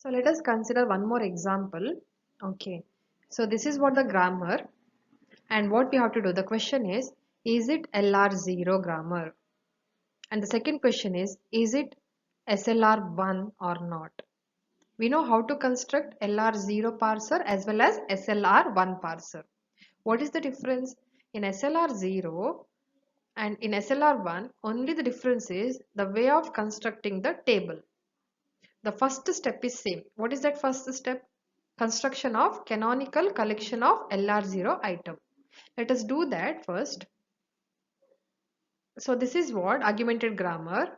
So let us consider one more example. Okay. So this is what the grammar and what we have to do. The question is it LR0 grammar? And the second question is it SLR1 or not? We know how to construct LR0 parser as well as SLR1 parser. What is the difference? In SLR0 and in SLR1, only the difference is the way of constructing the table. The first step is same. What is that first step? Construction of canonical collection of LR0 item. Let us do that first. So this is what augmented grammar.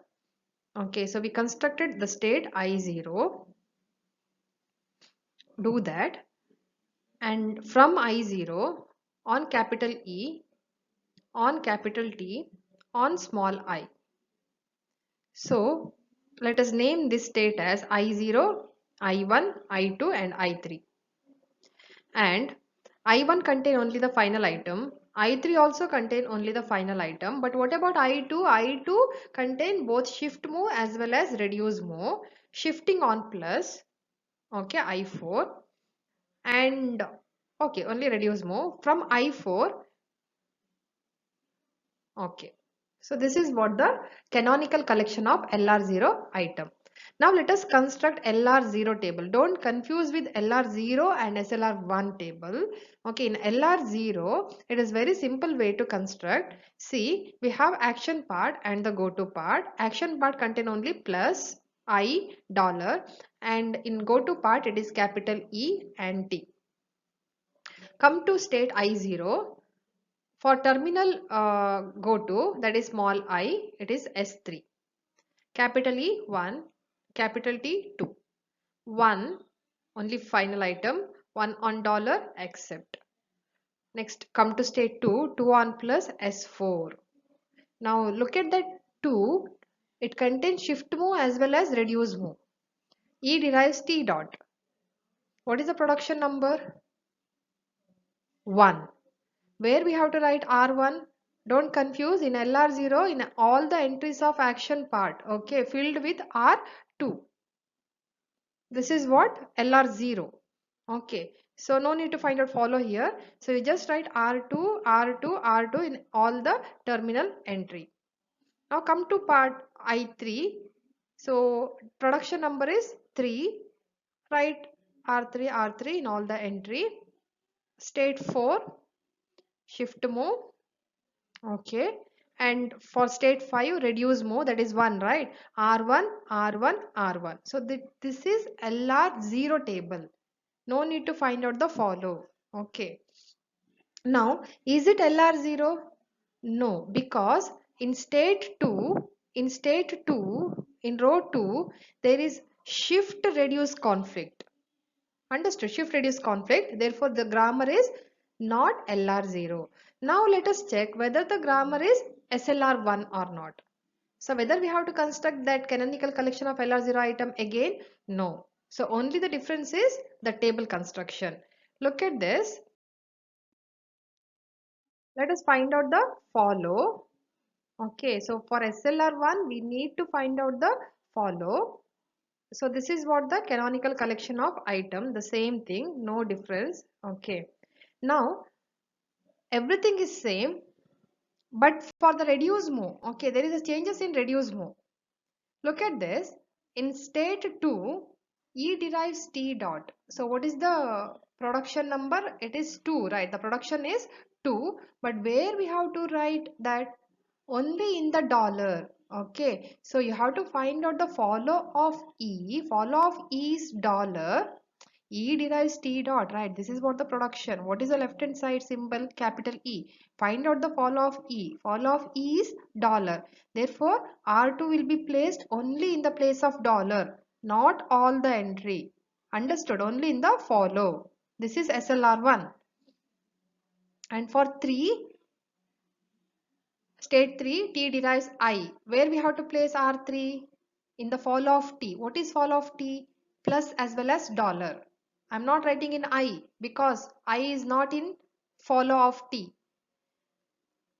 Okay, so we constructed the state I0. Do that. And from I0 on capital E, on capital T, on small I. So let us name this state as I0, I1, I2 and I3. And I1 contain only the final item. I3 also contain only the final item. But what about I2? I2 contain both shift move as well as reduce move. Shifting on plus. Okay, I4. And okay, only reduce move. From I4. Okay. So this is what the canonical collection of LR0 item. Now let us construct LR0 table. Don't confuse with LR0 and SLR1 table. Okay, in LR0, it is very simple way to construct. See, we have action part and the go to part. Action part contain only plus, I, dollar, and in go to part it is capital E and T. Come to state I0. For terminal go to, that is small I, it is S3. Capital E 1, capital T 2. 1 only final item, 1 on dollar accept. Next come to state 2, 2 on plus S4. Now look at that 2, it contains shift move as well as reduce move. E derives T dot. What is the production number? 1. Where we have to write R1? Don't confuse, in LR0 in all the entries of action part, okay, filled with R2. This is what LR0. Okay, so no need to find out follow here. So you just write R2, R2, R2 in all the terminal entry. Now come to part I3. So production number is 3. Write R3, R3 in all the entry. State 4, shift move. Okay. And for state 5, reduce mode, that is 1, right? R1, R1, R1. So this is LR0 table. No need to find out the follow. Okay. Now, is it LR0? No, because in state 2, in row 2, there is shift reduce conflict. Understood? Shift reduce conflict. Therefore, the grammar is not LR0. Now, let us check whether the grammar is SLR1 or not. So, whether we have to construct that canonical collection of LR0 item again? No. So, only the difference is the table construction. Look at this. Let us find out the follow. Okay, so for SLR1, we need to find out the follow. So this is what the canonical collection of item, the same thing, no difference. Okay. Now everything is same, but for the reduce move, okay, there is a changes in reduce move. Look at this. In state 2, E derives T dot. So what is the production number? It is 2, right? The production is 2, but where we have to write that? Only in the dollar. Okay, so you have to find out the follow of E. Follow of E is dollar. E derives T dot, right? This is what the production. What is the left hand side symbol? Capital E. Find out the follow of E. Follow of E is dollar. Therefore, R2 will be placed only in the place of dollar, not all the entry. Understood? Only in the follow. This is SLR1. And for 3, state 3, T derives I. Where we have to place R3? In the follow of T. What is follow of T? Plus as well as dollar. I'm not writing in I because I is not in follow of T.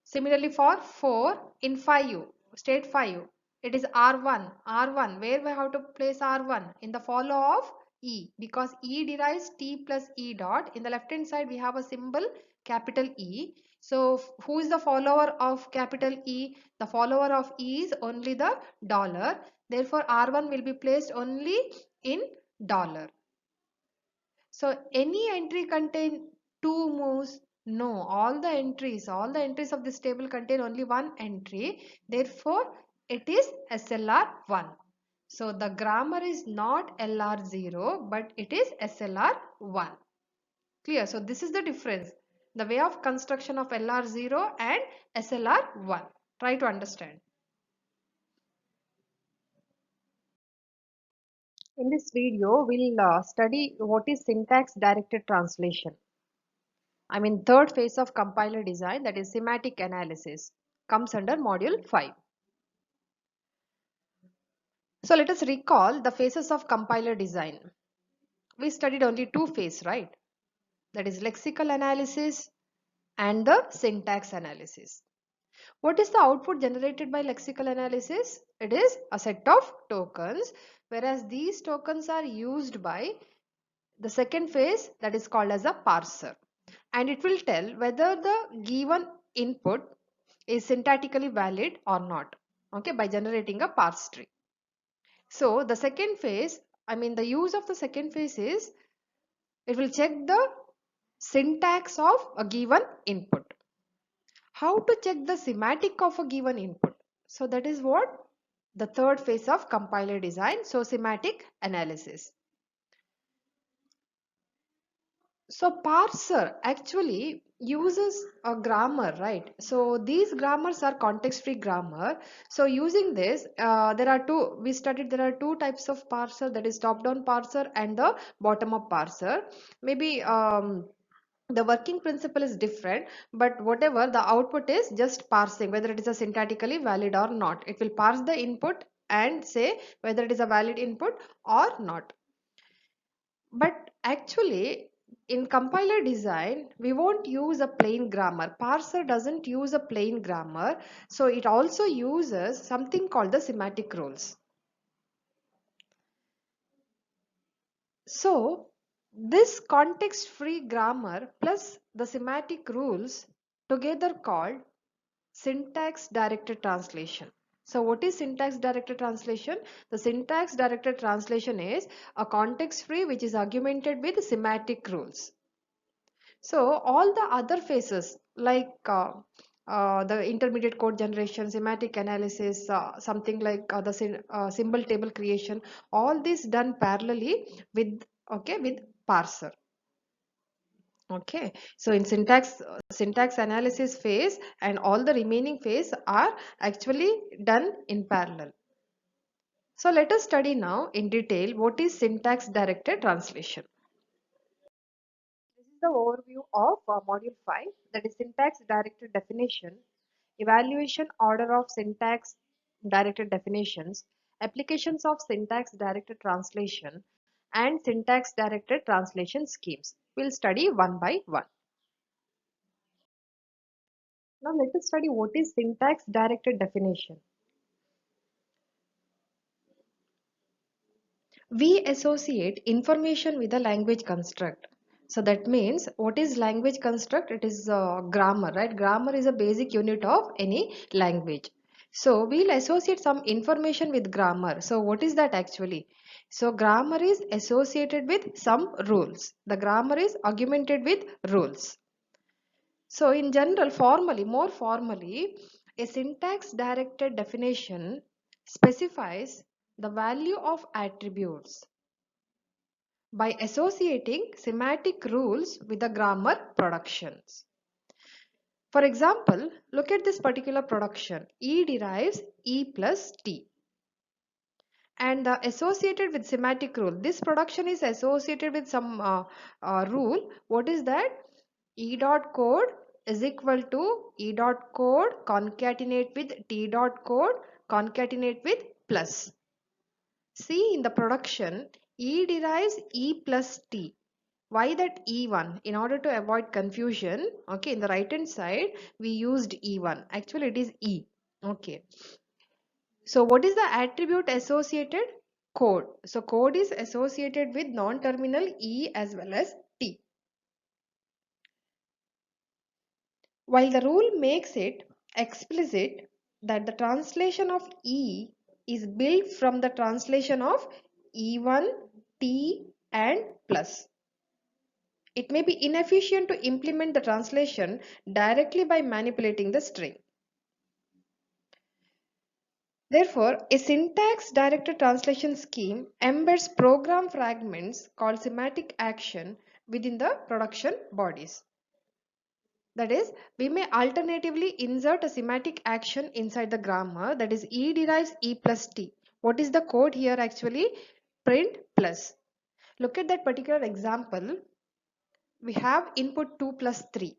Similarly for 4, in 5, state 5, it is R1. R1. Where we have to place R1? In the follow of E, because E derives T plus E dot. In the left hand side we have a symbol capital E. So who is the follower of capital E? The follower of E is only the dollar. Therefore R1 will be placed only in dollar. So any entry contain two moves? No, all the entries of this table contain only one entry. Therefore, it is SLR1. So the grammar is not LR0, but it is SLR1. Clear? So this is the difference. The way of construction of LR0 and SLR1. Try to understand. In this video, we'll study what is syntax directed translation. I mean, third phase of compiler design, that is semantic analysis, comes under module 5. So let us recall the phases of compiler design. We studied only two phases, right? That is lexical analysis and the syntax analysis. What is the output generated by lexical analysis? It is a set of tokens, whereas these tokens are used by the second phase, that is called as a parser, and it will tell whether the given input is syntactically valid or not, okay, by generating a parse tree. So the second phase, I mean the use of the second phase is it will check the syntax of a given input. How to check the semantic of a given input? So that is what the third phase of compiler design, so semantic analysis. So parser actually uses a grammar, right? So these grammars are context-free grammar. So using this, we studied there are two types of parser, that is top-down parser and the bottom-up parser. Maybe the working principle is different, but whatever, the output is just parsing whether it is a syntactically valid or not. It will parse the input and say whether it is a valid input or not. But actually, in compiler design, we won't use a plain grammar. Parser doesn't use a plain grammar. So it also uses something called the semantic rules. So this context-free grammar plus the semantic rules together called syntax directed translation. So what is syntax directed translation? The syntax directed translation is a context free which is augmented with semantic rules. So all the other phases like the intermediate code generation, semantic analysis, something like symbol table creation, all this done parallelly with with parser. Okay, so in syntax analysis phase and all the remaining phase are actually done in parallel. So let us study now in detail what is syntax directed translation. This is the overview of module 5, that is syntax directed definition, evaluation order of syntax directed definitions, applications of syntax directed translation, and syntax directed translation schemes. We'll study one by one. Now let us study what is syntax directed definition. We associate information with a language construct. So that means what is language construct? It is grammar, right? Grammar is a basic unit of any language. So we'll associate some information with grammar. So what is that actually? So grammar is associated with some rules. The grammar is augmented with rules. So in general, more formally, a syntax directed definition specifies the value of attributes by associating semantic rules with the grammar productions. For example, look at this particular production. E derives E plus T. And associated with semantic rule. This production is associated with some rule. What is that? E dot code is equal to E dot code concatenate with T dot code concatenate with plus. See in the production, E derives E plus T. Why that E1? In order to avoid confusion, okay, in the right hand side, we used E1. Actually, it is E. Okay. So what is the attribute associated? code. So code is associated with non-terminal E as well as T. While the rule makes it explicit that the translation of E is built from the translation of E1, T and plus. It may be inefficient to implement the translation directly by manipulating the string. Therefore, a syntax-directed translation scheme embeds program fragments called semantic action within the production bodies. That is, we may alternatively insert a semantic action inside the grammar, that is E derives E plus T. What is the code here actually? Print plus. Look at that particular example. We have input 2 plus 3.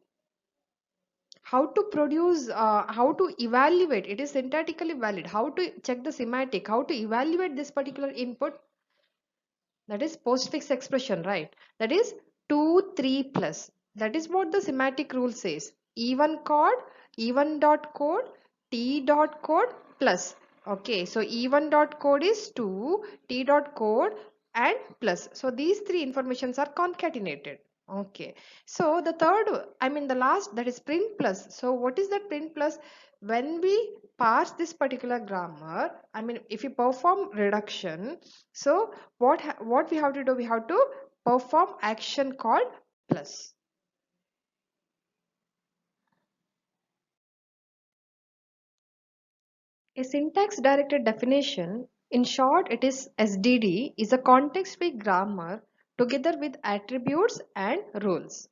How to produce, how to evaluate, it is syntactically valid. How to check the semantic, how to evaluate this particular input? That is postfix expression, right? That is 2, 3 plus. That is what the semantic rule says. E1 code, E1 dot code, T dot code plus. Okay, so E1 dot code is 2, T dot code and plus. So these three informations are concatenated. Okay, so the third, I mean the last, that is print plus. So what is that print plus? When we parse this particular grammar, I mean if you perform reduction, so what we have to do? We have to perform action called plus. A syntax directed definition, in short it is SDD, is a context free grammar together with attributes and rules.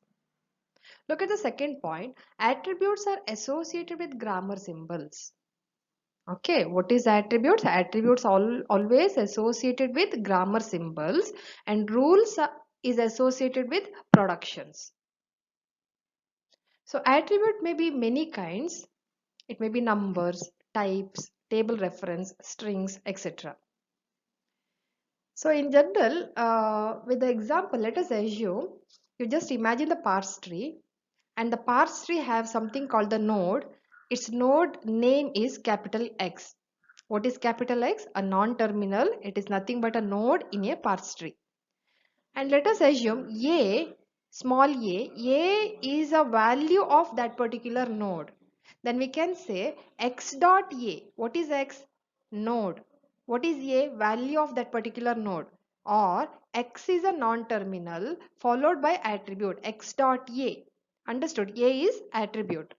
Look at the second point. Attributes are associated with grammar symbols. Okay, what is attributes? Attributes always associated with grammar symbols, and rules is associated with productions. So attribute may be many kinds. It may be numbers, types, table reference, strings, etc. So in general, with the example, let us assume you just imagine the parse tree, and the parse tree have something called the node. Its node name is capital X. What is capital X? A non-terminal. It is nothing but a node in a parse tree. And let us assume small a is a value of that particular node. Then we can say x dot a. What is x? Node. What is a? Value of that particular node. Or x is a non-terminal followed by attribute x dot a. Understood? A is attribute.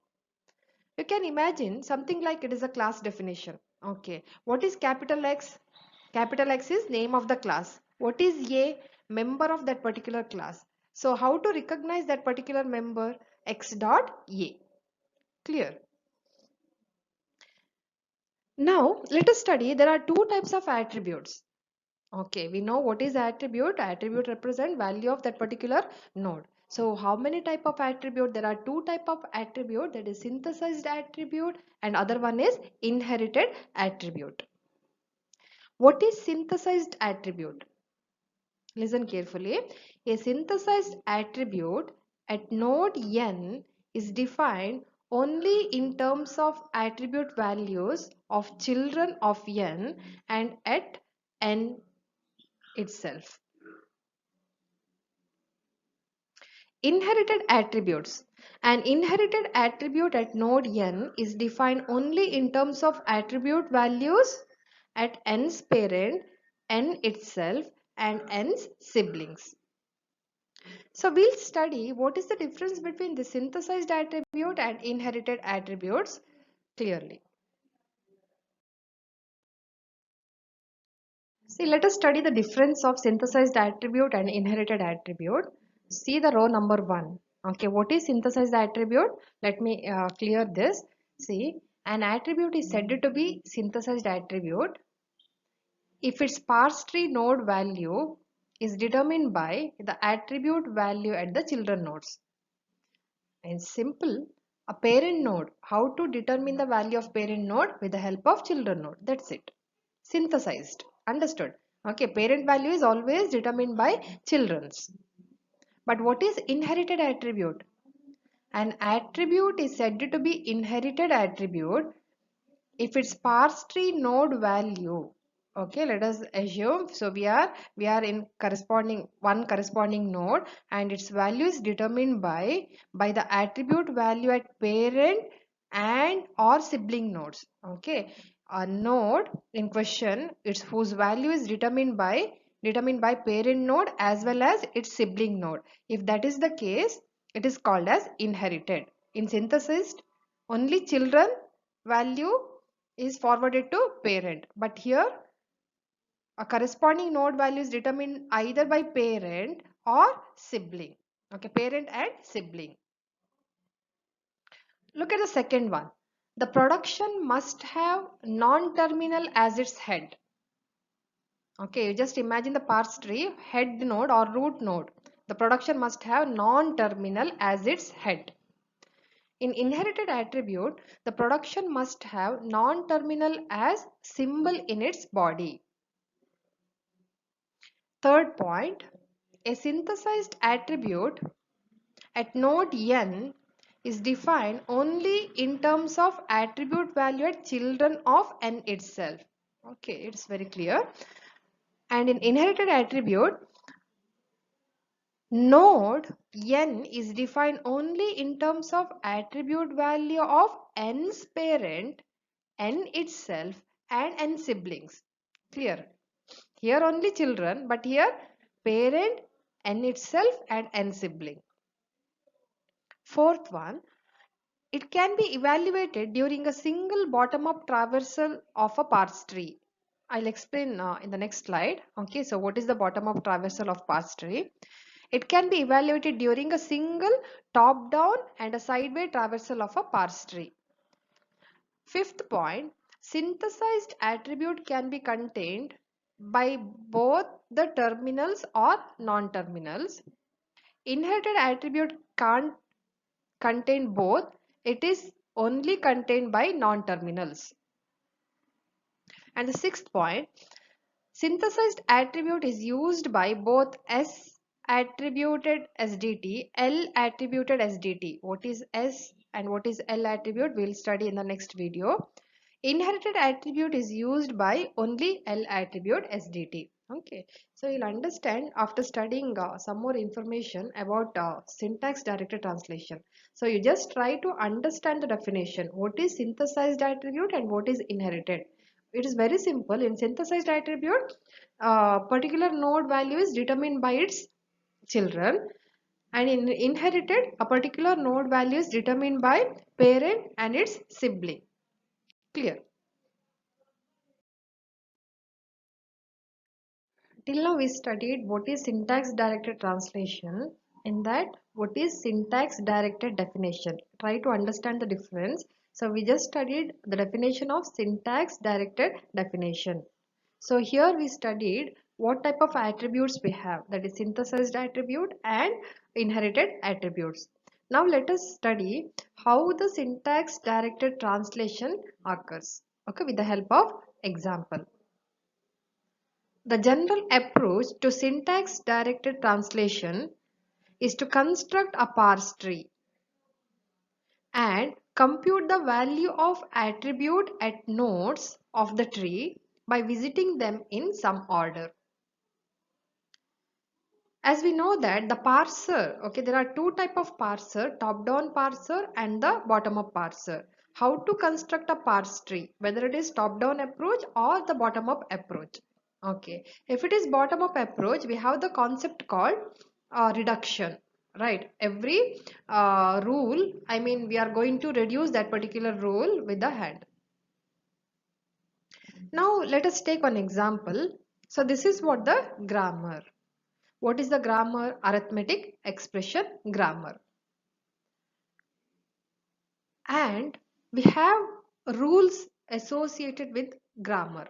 You can imagine something like it is a class definition. Okay. What is capital X? Capital X is name of the class. What is A? Member of that particular class. So how to recognize that particular member? X dot A. Clear? Now let us study, there are two types of attributes. Okay, we know what is attribute. Attribute represent value of that particular node. So how many type of attribute? There are two type of attribute, that is synthesized attribute and other one is inherited attribute. What is synthesized attribute? Listen carefully. A synthesized attribute at node n is defined only in terms of attribute values of children of n and at n itself. Inherited attributes. An inherited attribute at node n is defined only in terms of attribute values at n's parent, n itself and n's siblings. So we'll study what is the difference between the synthesized attribute and inherited attributes clearly. See, let us study the difference of synthesized attribute and inherited attribute. See the row number 1. Okay, what is synthesized attribute? Let me clear this. See, an attribute is said to be synthesized attribute if its parse tree node value is determined by the attribute value at the children nodes. And simple, a parent node, how to determine the value of parent node? With the help of children node. That's it. Synthesized. Understood? Okay, parent value is always determined by children's. But what is inherited attribute? An attribute is said to be inherited attribute if its parse tree node value Okay, let us assume. So we are in corresponding node, and its value is determined by the attribute value at parent and or sibling nodes. Okay, a node in question, its whose value is determined by parent node as well as its sibling node. If that is the case, it is called as inherited. In synthesis, only children value is forwarded to parent, but here a corresponding node value is determined either by parent or sibling. Okay, parent and sibling. Look at the second one. The production must have non-terminal as its head. Okay, you just imagine the parse tree, head node or root node. The production must have non-terminal as its head. In inherited attribute, the production must have non-terminal as symbol in its body. Third point, a synthesized attribute at node n is defined only in terms of attribute value at children of n itself. Okay, it's very clear. And in inherited attribute, node n is defined only in terms of attribute value of n's parent, n itself, and n siblings. Clear? Here only children, but here parent, n itself, and n sibling. Fourth one, it can be evaluated during a single bottom-up traversal of a parse tree. I'll explain in the next slide. Okay, so what is the bottom-up traversal of parse tree? It can be evaluated during a single top-down and a sideway traversal of a parse tree. Fifth point, synthesized attribute can be contained by both the terminals or non-terminals. Inherited attribute can't contain both. It is only contained by non-terminals. And the sixth point, synthesized attribute is used by both S attributed SDT, L attributed SDT. What is S and what is L attribute? We'll study in the next video. Inherited attribute is used by only L attribute SDT. Okay, so you'll understand after studying some more information about syntax directed translation. So you just try to understand the definition. What is synthesized attribute and what is inherited? It is very simple. In synthesized attribute, particular node value is determined by its children, and in inherited, a particular node value is determined by parent and its sibling. Clear? Till now we studied what is syntax directed translation. In that, what is syntax directed definition? Try to understand the difference. So we just studied the definition of syntax directed definition. So here we studied what type of attributes we have, that is synthesized attribute and inherited attributes. Now let us study how the syntax directed translation occurs. Okay, with the help of example. The general approach to syntax directed translation is to construct a parse tree and compute the value of attribute at nodes of the tree by visiting them in some order. As we know that the parser, okay, there are two type of parser, top-down parser and the bottom-up parser. How to construct a parse tree, whether it is top-down approach or the bottom-up approach. Okay, if it is bottom-up approach, we have the concept called reduction, right? Every rule, I mean, we are going to reduce that particular rule with the hand. Now, let us take one example. So, this is what the grammar. What is the grammar? Arithmetic expression grammar. And we have rules associated with grammar.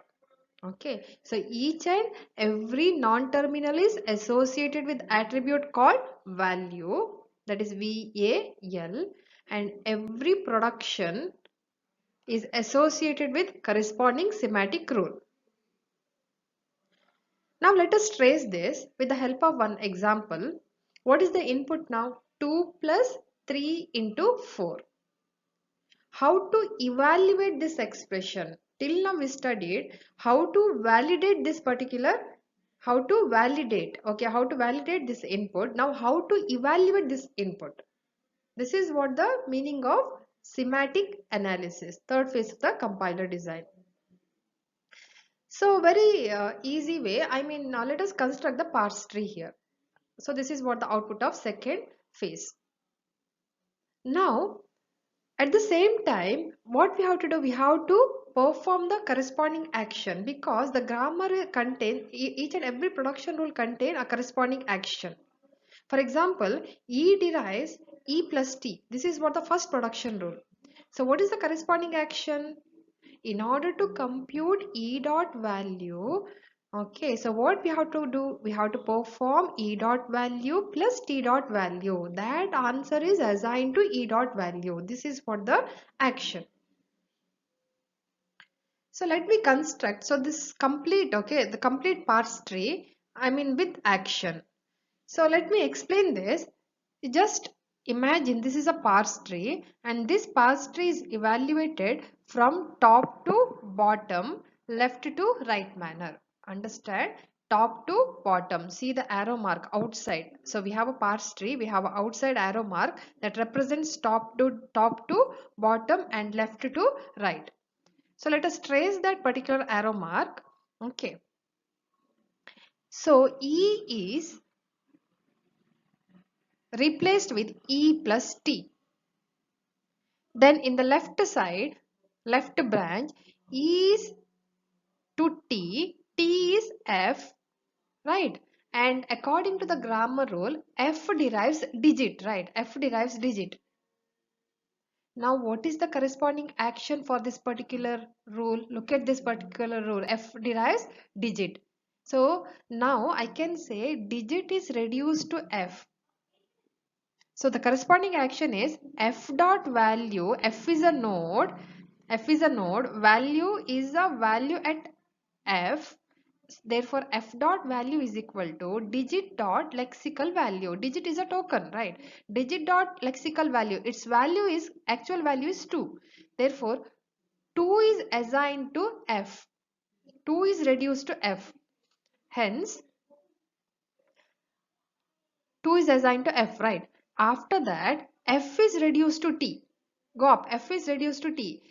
Okay, so each and every non-terminal is associated with attribute called value, that is VAL, and every production is associated with corresponding semantic rule. Now let us trace this with the help of one example. What is the input now? 2 plus 3 into 4. How to evaluate this expression? Till now we studied how to validate this particular, how to validate, okay, how to validate this input. Now how to evaluate this input. This is what the meaning of semantic analysis, third phase of the compiler design. So very easy way, I mean, now let us construct the parse tree here. So this is what the output of second phase. Now at the same time, what we have to do, we have to perform the corresponding action, because the grammar contains, each and every production rule contain a corresponding action. For example, E derives E plus T. This is what the first production rule. So what is the corresponding action? In order to compute E dot value, okay, so what we have to do, we have to perform E dot value plus T dot value. That answer is assigned to E dot value. This is for the action. So let me construct, so this complete, okay, the complete parse tree, I mean with action. So let me explain this. Just imagine this is a parse tree, and this parse tree is evaluated from top to bottom, left to right manner. Understand? Top to bottom. See the arrow mark outside. So we have a parse tree. We have an outside arrow mark that represents top to bottom and left to right. So let us trace that particular arrow mark. Okay. So E is replaced with E plus T. Then in the left side, left branch, E is to T, T is F, right? And according to the grammar rule, F derives digit, right? F derives digit. Now what is the corresponding action for this particular rule? Look at this particular rule, F derives digit. So now I can say digit is reduced to F. So the corresponding action is f dot value, f is a node, value is a value at f. Therefore, f dot value is equal to digit dot lexical value. Digit is a token, right? Digit dot lexical value. Its value is, actual value is 2. Therefore, 2 is assigned to f. 2 is reduced to f. Hence, 2 is assigned to f, right? After that, f is reduced to t. Go up, f is reduced to t.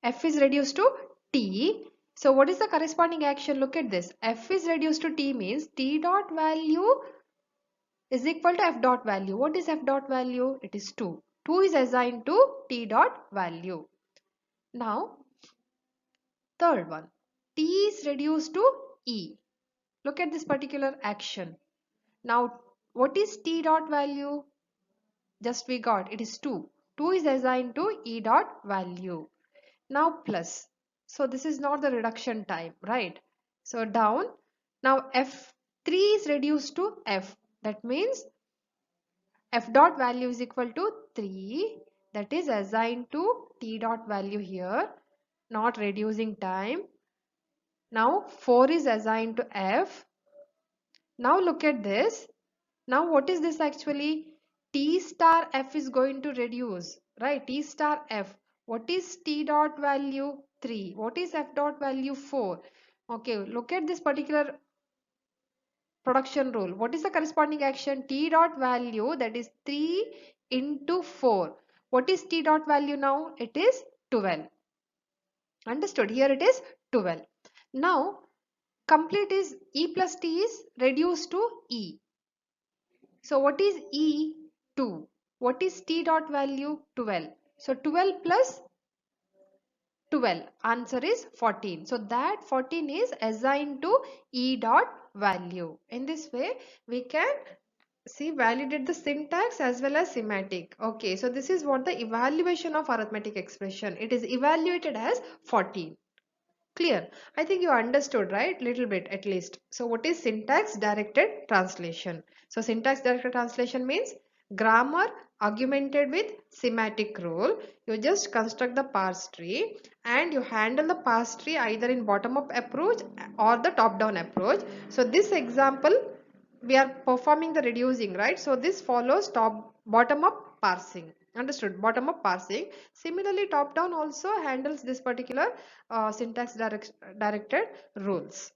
F is reduced to t. So what is the corresponding action? Look at this. F is reduced to t means t dot value is equal to f dot value. What is f dot value? It is 2. 2 is assigned to t dot value. Now, third one. T is reduced to e. Look at this particular action. Now, what is t dot value? Just we got, it is 2. 2 is assigned to e dot value. Now plus. So this is not the reduction time, right? So down. Now f3 is reduced to f. That means f dot value is equal to 3. That is assigned to t dot value here. Not reducing time. Now 4 is assigned to f. Now look at this. Now what is this actually? T star f is going to reduce, right? T star f. What is t dot value? 3. What is f dot value? 4. Okay, look at this particular production rule. What is the corresponding action? T dot value, that is 3 into 4. What is t dot value now? It is 12. Understood? Here it is 12. Now complete is E plus T is reduced to E. So what is E? 2. What is T dot value? 12. So 12 plus 12. Answer is 14. So that 14 is assigned to E dot value. In this way, we can see validate the syntax as well as semantic. Okay, so this is what the evaluation of arithmetic expression. It is evaluated as 14. Clear? I think you understood, right? Little bit at least. So what is syntax directed translation? So syntax directed translation means grammar augmented with semantic rule. You just construct the parse tree and you handle the parse tree either in bottom up approach or the top down approach. So this example we are performing the reducing, right? So this follows top bottom up parsing. Understood. Bottom up parsing. Similarly, top down also handles this particular syntax directed rules.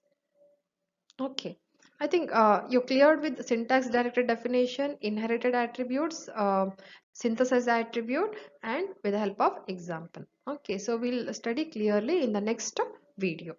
Okay. I think you cleared with syntax directed definition, inherited attributes, synthesized attribute, and with the help of example. Okay, so we'll study clearly in the next video.